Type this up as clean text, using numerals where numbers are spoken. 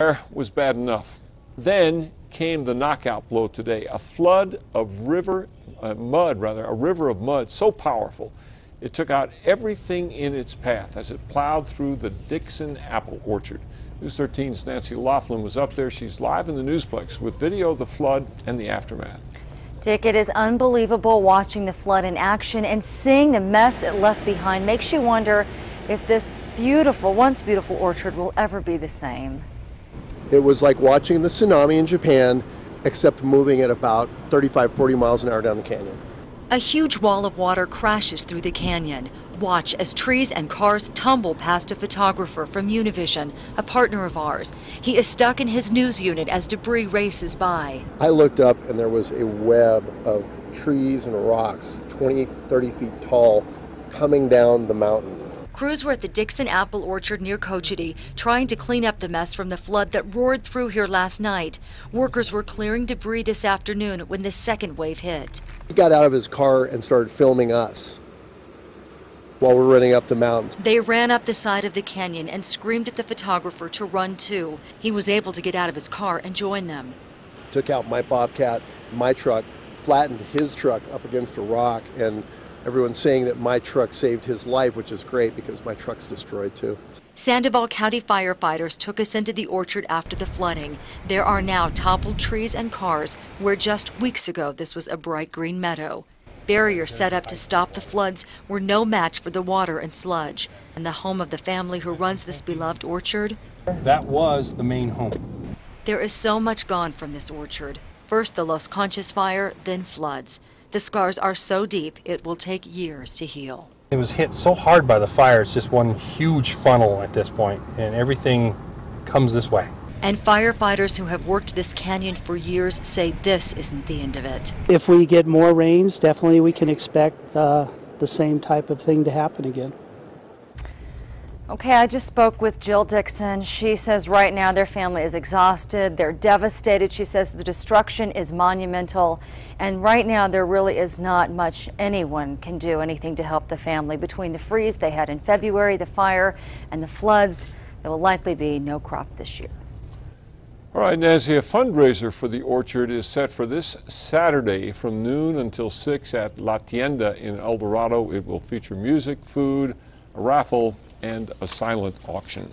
There was bad enough. Then came the knockout blow today, a flood of a river of mud so powerful it took out everything in its path as it plowed through the Dixon apple orchard. News 13's Nancy Laughlin was up there. She's live in the Newsplex with video of the flood and the aftermath. Dick, it is unbelievable watching the flood in action, and seeing the mess it left behind makes you wonder if this beautiful, once beautiful orchard will ever be the same. It was like watching the tsunami in Japan, except moving at about 35-40 miles an hour down the canyon. A huge wall of water crashes through the canyon. Watch as trees and cars tumble past a photographer from Univision, a partner of ours. He is stuck in his news unit as debris races by. I looked up and there was a web of trees and rocks, 20, 30 feet tall, coming down the mountain. Crews were at the Dixon apple orchard near Cochiti trying to clean up the mess from the flood that roared through here last night. Workers were clearing debris this afternoon when the second wave hit. He got out of his car and started filming us while we're running up the mountains. They ran up the side of the canyon and screamed at the photographer to run too. He was able to get out of his car and join them. Took out my Bobcat, my truck, flattened his truck up against a rock, and everyone's saying that my truck saved his life, which is great because my truck's destroyed too. Sandoval County firefighters took us into the orchard after the flooding. There are now toppled trees and cars where just weeks ago this was a bright green meadow. Barriers set up to stop the floods were no match for the water and sludge. And the home of the family who runs this beloved orchard? That was the main home. There is so much gone from this orchard. First the Los Conchas fire, then floods. The scars are so deep it will take years to heal. It was hit so hard by the fire, it's just one huge funnel at this point, and everything comes this way. And firefighters who have worked this canyon for years say this isn't the end of it. If we get more rains, definitely we can expect the same type of thing to happen again. Okay, I just spoke with Jill Dixon. She says right now their family is exhausted. They're devastated. She says the destruction is monumental. And right now there really is not much anyone can do anything to help the family. Between the freeze they had in February, the fire, and the floods, there will likely be no crop this year. All right, Nancy, a fundraiser for the orchard is set for this Saturday from noon until 6 at La Tienda in El Dorado. It will feature music, food, a raffle, and a silent auction.